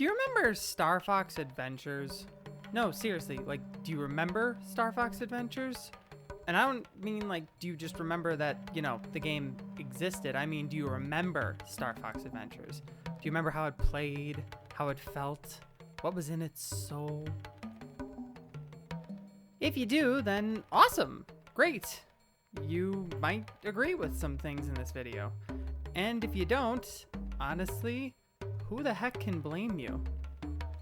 Do you remember Star Fox Adventures? No, seriously, like, do you remember Star Fox Adventures? And I don't mean, like, do you just remember that, the game existed? I mean, do you remember Star Fox Adventures? Do you remember how it played, how it felt, what was in its soul? If you do, then awesome, great. You might agree with some things in this video. And if you don't, honestly, who the heck can blame you?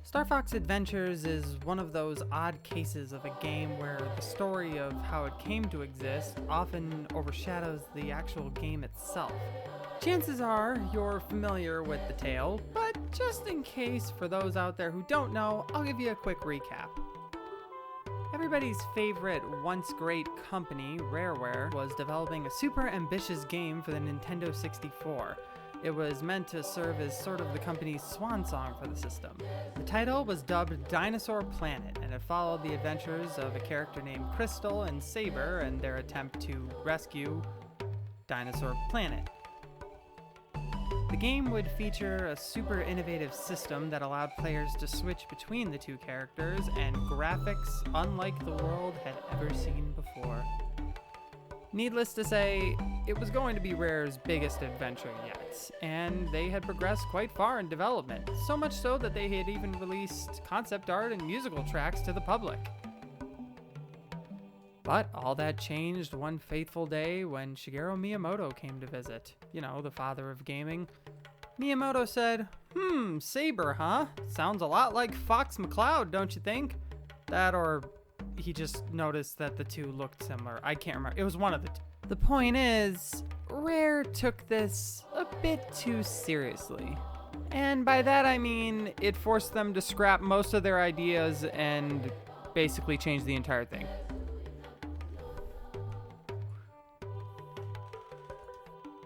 Star Fox Adventures is one of those odd cases of a game where the story of how it came to exist often overshadows the actual game itself. Chances are you're familiar with the tale, but just in case for those out there who don't know, I'll give you a quick recap. Everybody's favorite once great company, Rareware, was developing a super ambitious game for the Nintendo 64. It was meant to serve as sort of the company's swan song for the system. The title was dubbed Dinosaur Planet, and it followed the adventures of a character named Crystal and Saber and their attempt to rescue Dinosaur Planet. The game would feature a super innovative system that allowed players to switch between the two characters and graphics unlike the world had ever seen before. Needless to say, it was going to be Rare's biggest adventure yet, and they had progressed quite far in development, so much so that they had even released concept art and musical tracks to the public. But all that changed one fateful day when Shigeru Miyamoto came to visit, the father of gaming. Miyamoto said, Saber, huh? Sounds a lot like Fox Mccloud, don't you think? That or he just noticed that the two looked similar. I can't remember. It was one of the two. The point is, Rare took this a bit too seriously. And by that I mean, it forced them to scrap most of their ideas and basically change the entire thing.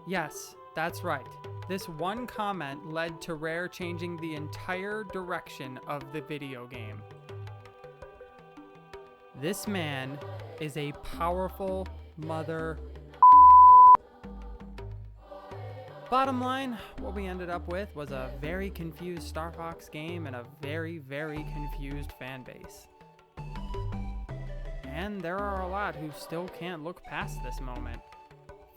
Yes, that's right. This one comment led to Rare changing the entire direction of the video game. This man is a powerful mother. Bottom line, what we ended up with was a very confused Star Fox game and a very, very confused fan base. And there are a lot who still can't look past this moment.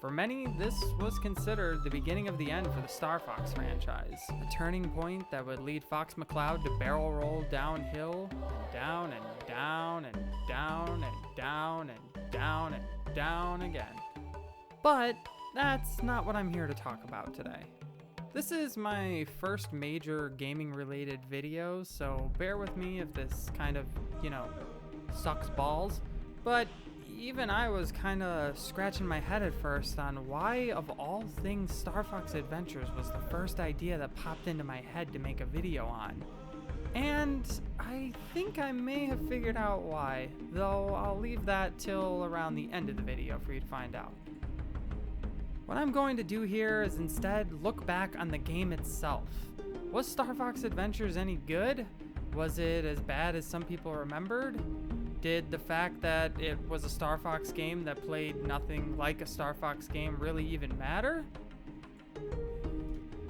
For many, this was considered the beginning of the end for the Star Fox franchise, a turning point that would lead Fox Mccloud to barrel roll downhill and down and down and down and down and down and down again. But that's not what I'm here to talk about today. This is my first major gaming related video, so bear with me if this kind of, sucks balls, but even I was kind of scratching my head at first on why, of all things, Star Fox Adventures was the first idea that popped into my head to make a video on. And I think I may have figured out why, though I'll leave that till around the end of the video for you to find out. What I'm going to do here is instead look back on the game itself. Was Star Fox Adventures any good? Was it as bad as some people remembered? Did the fact that it was a Star Fox game that played nothing like a Star Fox game really even matter?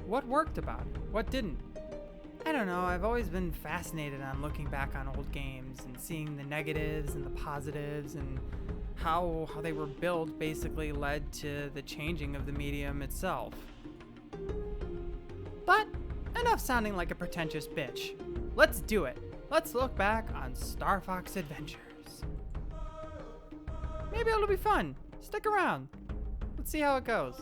What worked about it? What didn't? I don't know, I've always been fascinated on looking back on old games and seeing the negatives and the positives, and how they were built basically led to the changing of the medium itself. But enough sounding like a pretentious bitch. Let's do it. Let's look back on Star Fox Adventures. Maybe it'll be fun. Stick around. Let's see how it goes.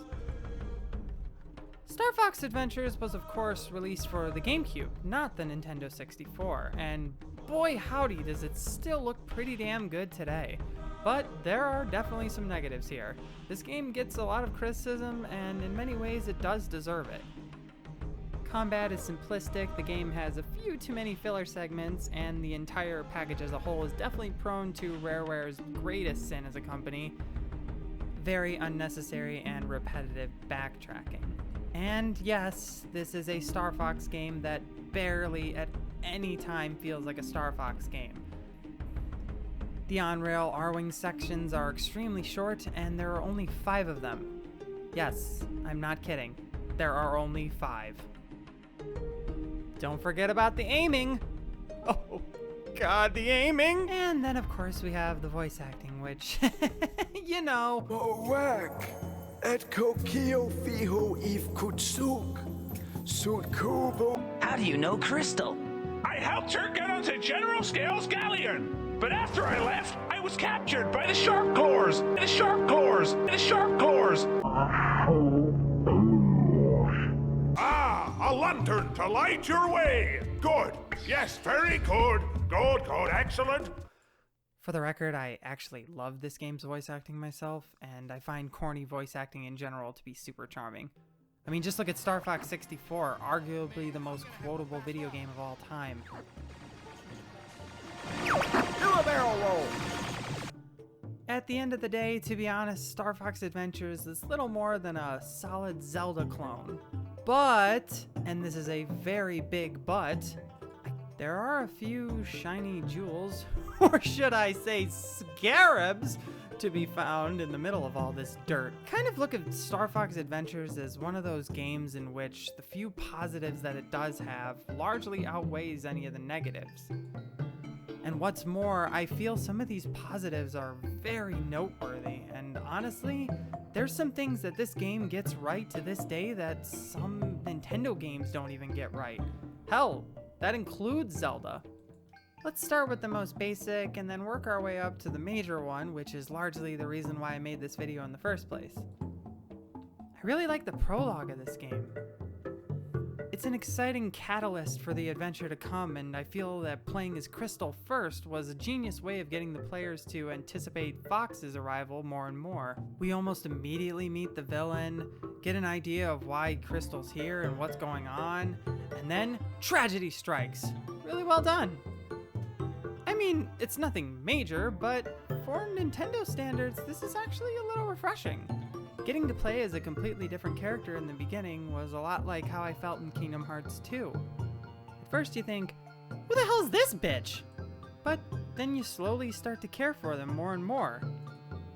Star Fox Adventures was of course released for the GameCube, not the Nintendo 64, and boy howdy does it still look pretty damn good today. But there are definitely some negatives here. This game gets a lot of criticism, and in many ways it does deserve it. Combat is simplistic, the game has a few too many filler segments, and the entire package as a whole is definitely prone to Rareware's greatest sin as a company: very unnecessary and repetitive backtracking. And yes, this is a Star Fox game that barely at any time feels like a Star Fox game. The on-rail R-Wing sections are extremely short, and there are only 5 of them. Yes, I'm not kidding. There are only 5. don't forget about the aiming. Oh, God, the aiming. And then, of course, we have the voice acting, which, you know. Whack. Et kokio fiho if kutsuk. Sud kubo. How do you know Crystal? I helped her get onto General Scale's galleon, but after I left, I was captured by the shark claws. The shark claws. The shark claws. Ah, a lantern to light your way. Good. Yes, very good. Good, good, excellent. For the record, I actually love this game's voice acting myself, and I find corny voice acting in general to be super charming. I mean, just look at Star Fox 64, arguably the most quotable video game of all time. Do a barrel roll. At the end of the day, to be honest, Star Fox Adventures is little more than a solid Zelda clone. But, and this is a very big but, there are a few shiny jewels, or should I say scarabs, to be found in the middle of all this dirt. Kind of look at Star Fox Adventures as one of those games in which the few positives that it does have largely outweighs any of the negatives. And what's more, I feel some of these positives are very noteworthy, and honestly, there's some things that this game gets right to this day that some Nintendo games don't even get right. Hell, that includes Zelda. Let's start with the most basic and then work our way up to the major one, which is largely the reason why I made this video in the first place. I really like the prologue of this game. It's an exciting catalyst for the adventure to come, and I feel that playing as Crystal first was a genius way of getting the players to anticipate Fox's arrival more and more. We almost immediately meet the villain, get an idea of why Crystal's here and what's going on, and then tragedy strikes. Really well done. I mean, it's nothing major, but for Nintendo standards, this is actually a little refreshing. Getting to play as a completely different character in the beginning was a lot like how I felt in Kingdom Hearts 2. At first you think, who the hell is this bitch? But then you slowly start to care for them more and more.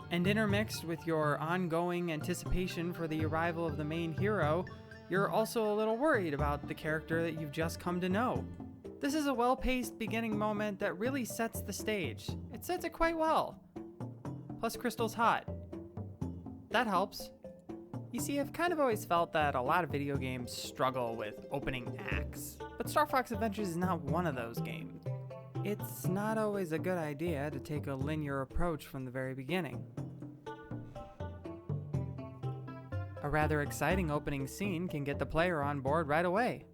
And intermixed with your ongoing anticipation for the arrival of the main hero, you're also a little worried about the character that you've just come to know. This is a well-paced beginning moment that really sets the stage. It sets it quite well. Plus Crystal's hot. That helps. You see, I've kind of always felt that a lot of video games struggle with opening acts, but Star Fox Adventures is not one of those games. It's not always a good idea to take a linear approach from the very beginning. A rather exciting opening scene can get the player on board right away.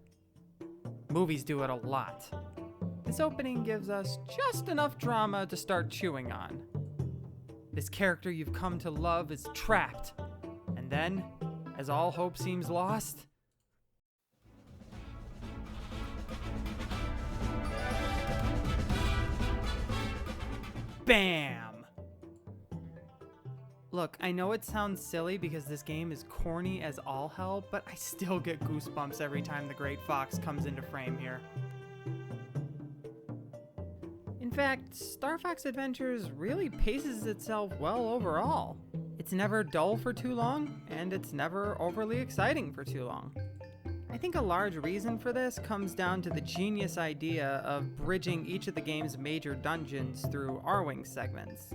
Movies do it a lot. This opening gives us just enough drama to start chewing on. This character you've come to love is trapped, and then, as all hope seems lost, BAM! Look, I know it sounds silly because this game is corny as all hell, but I still get goosebumps every time the Great Fox comes into frame here. In fact, Star Fox Adventures really paces itself well overall. It's never dull for too long, and it's never overly exciting for too long. I think a large reason for this comes down to the genius idea of bridging each of the game's major dungeons through Arwing segments.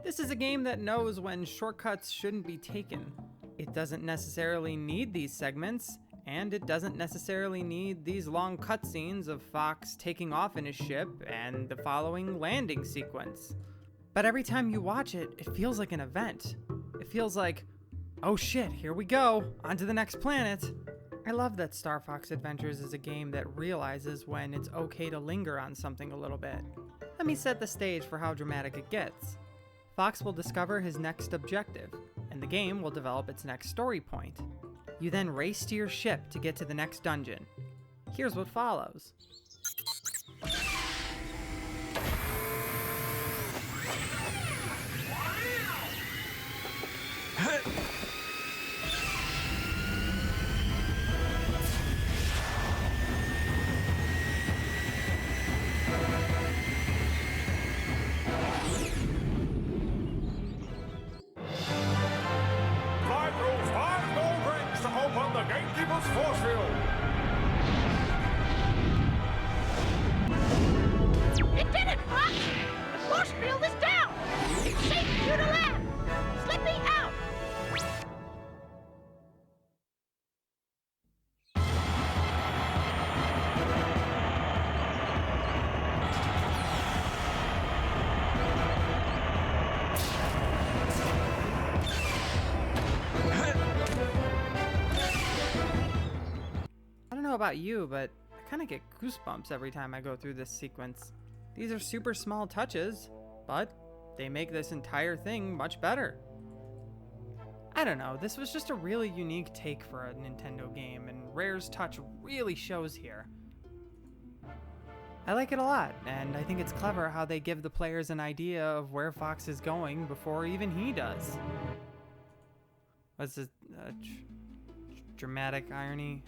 This is a game that knows when shortcuts shouldn't be taken. It doesn't necessarily need these segments, and it doesn't necessarily need these long cutscenes of Fox taking off in his ship and the following landing sequence. But every time you watch it, it feels like an event. It feels like, oh shit, here we go, on to the next planet. I love that Star Fox Adventures is a game that realizes when it's okay to linger on something a little bit. Let me set the stage for how dramatic it gets. Fox will discover his next objective, and the game will develop its next story point. You then race to your ship to get to the next dungeon. Here's what follows. Fly through 5 gold rings to open the gatekeeper's force field. about you, but I kind of get goosebumps every time I go through this sequence. These are super small touches, but they make this entire thing much better. I don't know, this was just a really unique take for a Nintendo game, and Rare's touch really shows here. I like it a lot, and I think it's clever how they give the players an idea of where Fox is going before even he does. What's this? Dramatic irony?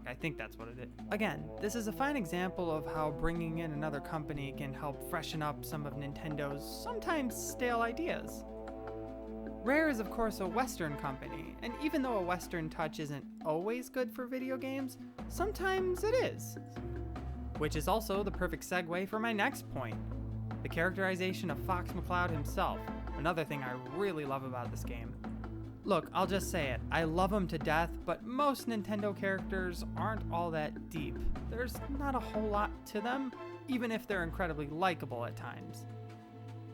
I think that's what it is. Again, this is a fine example of how bringing in another company can help freshen up some of Nintendo's sometimes stale ideas. Rare is of course a Western company, and even though a Western touch isn't always good for video games, sometimes it is. Which is also the perfect segue for my next point, the characterization of Fox Mccloud himself, another thing I really love about this game. Look, I'll just say it, I love him to death, but most Nintendo characters aren't all that deep. There's not a whole lot to them, even if they're incredibly likable at times.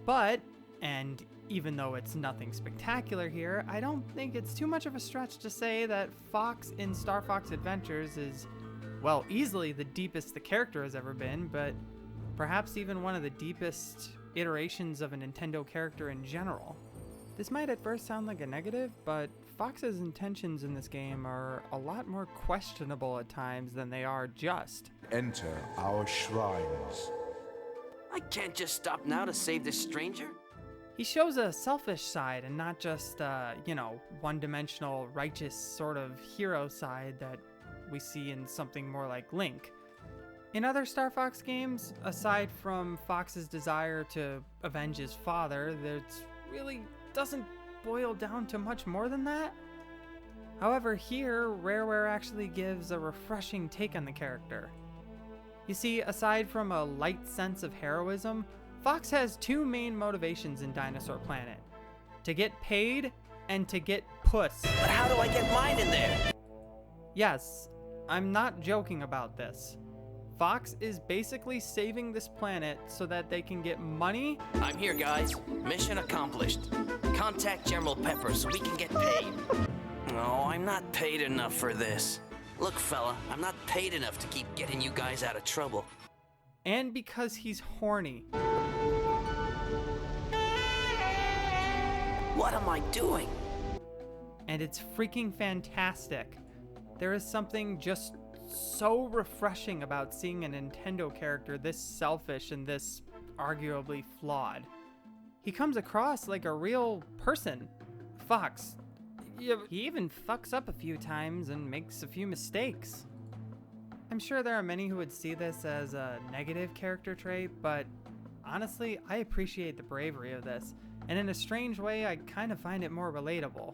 But, and even though it's nothing spectacular here, I don't think it's too much of a stretch to say that Fox in Star Fox Adventures is, well, easily the deepest the character has ever been, but perhaps even one of the deepest iterations of a Nintendo character in general. This might at first sound like a negative, but Fox's intentions in this game are a lot more questionable at times than they are just. Enter our shrines. I can't just stop now to save this stranger. He shows a selfish side and not just, one-dimensional, righteous sort of hero side that we see in something more like Link. In other Star Fox games, aside from Fox's desire to avenge his father, there's really doesn't boil down to much more than that. However, here, Rareware actually gives a refreshing take on the character. You see, aside from a light sense of heroism, Fox has two main motivations in Dinosaur Planet: to get paid and to get puss. But how do I get mine in there? Yes, I'm not joking about this. Fox is basically saving this planet so that they can get money. I'm here, guys. Mission accomplished. Contact General Pepper so we can get paid. No, I'm not paid enough for this. Look, fella, I'm not paid enough to keep getting you guys out of trouble. And because he's horny. What am I doing? And it's freaking fantastic. There is something just so refreshing about seeing a Nintendo character this selfish and this arguably flawed. He comes across like a real person. Fox. He even fucks up a few times and makes a few mistakes. I'm sure there are many who would see this as a negative character trait, but honestly, I appreciate the bravery of this, and in a strange way, I kind of find it more relatable.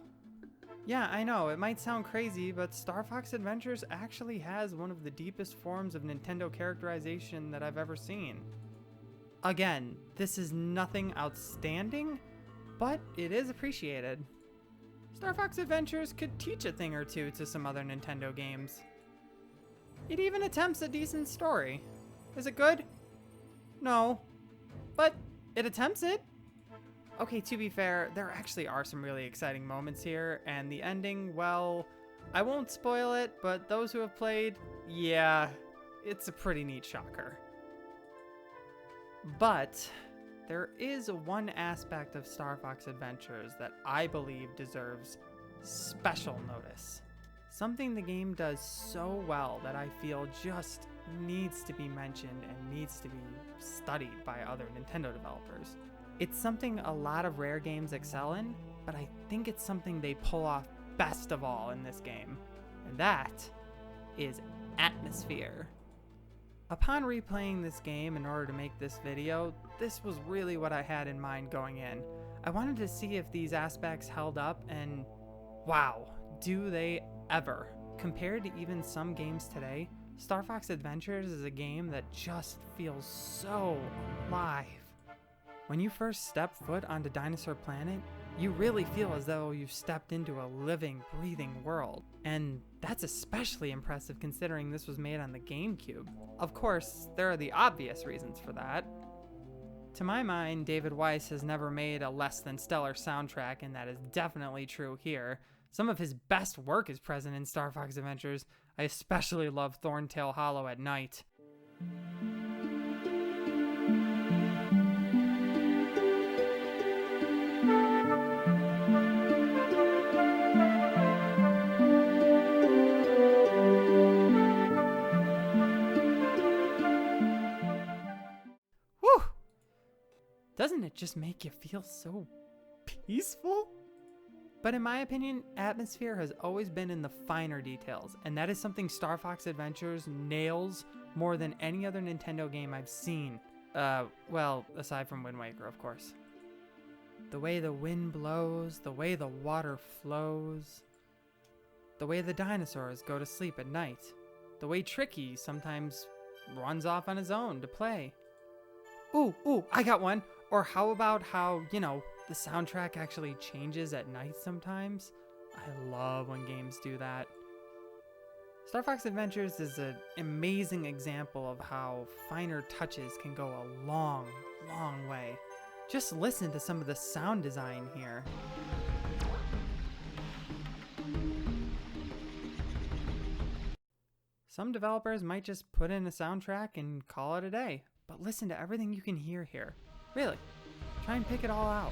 Yeah, I know, it might sound crazy, but Star Fox Adventures actually has one of the deepest forms of Nintendo characterization that I've ever seen. Again, this is nothing outstanding, but it is appreciated. Star Fox Adventures could teach a thing or two to some other Nintendo games. It even attempts a decent story. Is it good? No. But it attempts it. Okay, to be fair, there actually are some really exciting moments here, and the ending, well, I won't spoil it, but those who have played, yeah, it's a pretty neat shocker. But there is one aspect of Star Fox Adventures that I believe deserves special notice. Something the game does so well that I feel just needs to be mentioned and needs to be studied by other Nintendo developers. It's something a lot of Rare games excel in, but I think it's something they pull off best of all in this game, and that is atmosphere. Upon replaying this game in order to make this video, this was really what I had in mind going in. I wanted to see if these aspects held up, and wow, do they ever. Compared to even some games today, Star Fox Adventures is a game that just feels so alive. When you first step foot onto Dinosaur Planet, you really feel as though you've stepped into a living, breathing world. And that's especially impressive considering this was made on the GameCube. Of course, there are the obvious reasons for that. To my mind, David Wise has never made a less than stellar soundtrack, and that is definitely true here. Some of his best work is present in Star Fox Adventures. I especially love Thorntail Hollow at night. Whew! Doesn't it just make you feel so peaceful? But in my opinion, atmosphere has always been in the finer details, and that is something Star Fox Adventures nails more than any other Nintendo game I've seen. Well, aside from Wind Waker, of course. The way the wind blows, the way the water flows, the way the dinosaurs go to sleep at night, the way Tricky sometimes runs off on his own to play. Ooh, I got one! Or how about how, the soundtrack actually changes at night sometimes? I love when games do that. Star Fox Adventures is an amazing example of how finer touches can go a long, long way. Just listen to some of the sound design here. Some developers might just put in a soundtrack and call it a day, but listen to everything you can hear here. Really, try and pick it all out.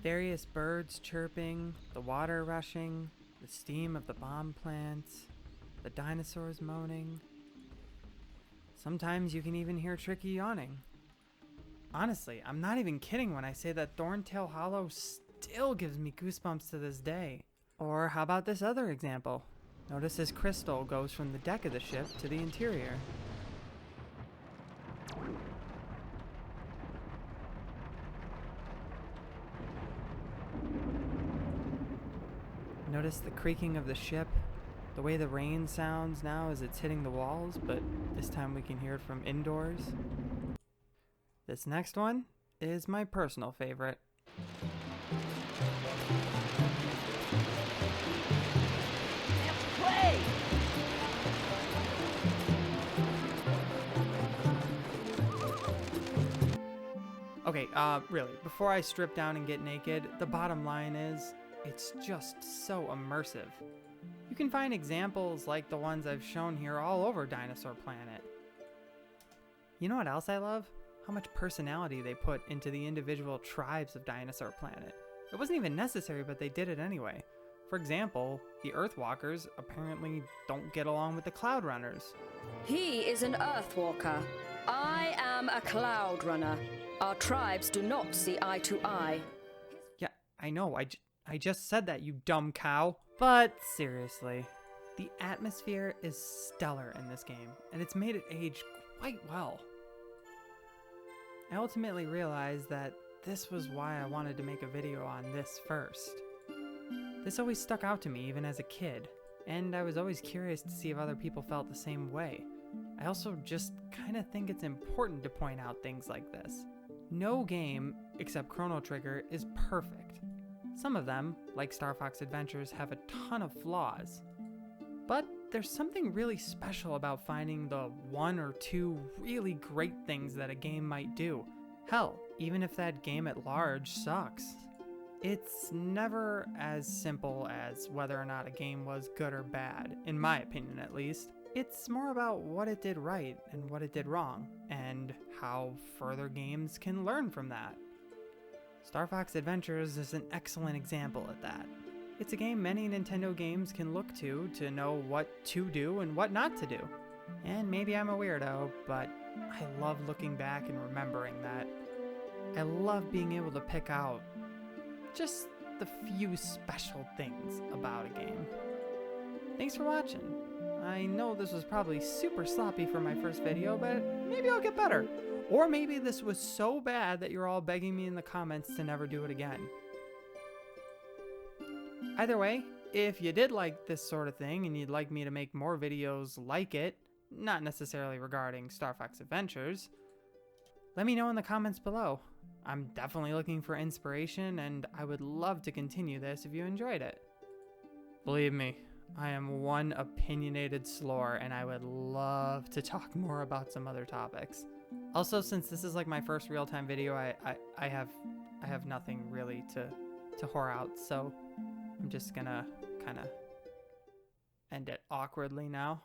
Various birds chirping, the water rushing, the steam of the bomb plants, the dinosaurs moaning. Sometimes you can even hear Tricky yawning. Honestly, I'm not even kidding when I say that Thorntail Hollow still gives me goosebumps to this day. Or how about this other example? Notice as Crystal goes from the deck of the ship to the interior. Notice the creaking of the ship, the way the rain sounds now as it's hitting the walls, but this time we can hear it from indoors. This next one is my personal favorite. Play! Okay, really, before I strip down and get naked, the bottom line is, it's just so immersive. You can find examples like the ones I've shown here all over Dinosaur Planet. You know what else I love? How much personality they put into the individual tribes of Dinosaur Planet. It wasn't even necessary, but they did it anyway. For example, the Earthwalkers apparently don't get along with the Cloud Runners. He is an Earthwalker. I am a Cloud Runner. Our tribes do not see eye to eye. Yeah, I know, I just said that, you dumb cow. But seriously, the atmosphere is stellar in this game, and it's made it age quite well. I ultimately realized that this was why I wanted to make a video on this first. This always stuck out to me even as a kid, and I was always curious to see if other people felt the same way. I also just kind of think it's important to point out things like this. No game, except Chrono Trigger, is perfect. Some of them, like Star Fox Adventures, have a ton of flaws. But there's something really special about finding the one or two really great things that a game might do. Hell, even if that game at large sucks. It's never as simple as whether or not a game was good or bad, in my opinion at least. It's more about what it did right and what it did wrong, and how further games can learn from that. Star Fox Adventures is an excellent example of that. It's a game many Nintendo games can look to know what to do and what not to do. And maybe I'm a weirdo, but I love looking back and remembering that. I love being able to pick out just the few special things about a game. Thanks for watching. I know this was probably super sloppy for my first video, but maybe I'll get better. Or maybe this was so bad that you're all begging me in the comments to never do it again. Either way, if you did like this sort of thing and you'd like me to make more videos like it, not necessarily regarding Star Fox Adventures, let me know in the comments below. I'm definitely looking for inspiration, and I would love to continue this if you enjoyed it. Believe me, I am one opinionated slore, and I would love to talk more about some other topics. Also, since this is like my first real-time video, I have nothing really to whore out, so I'm just gonna kind of end it awkwardly now.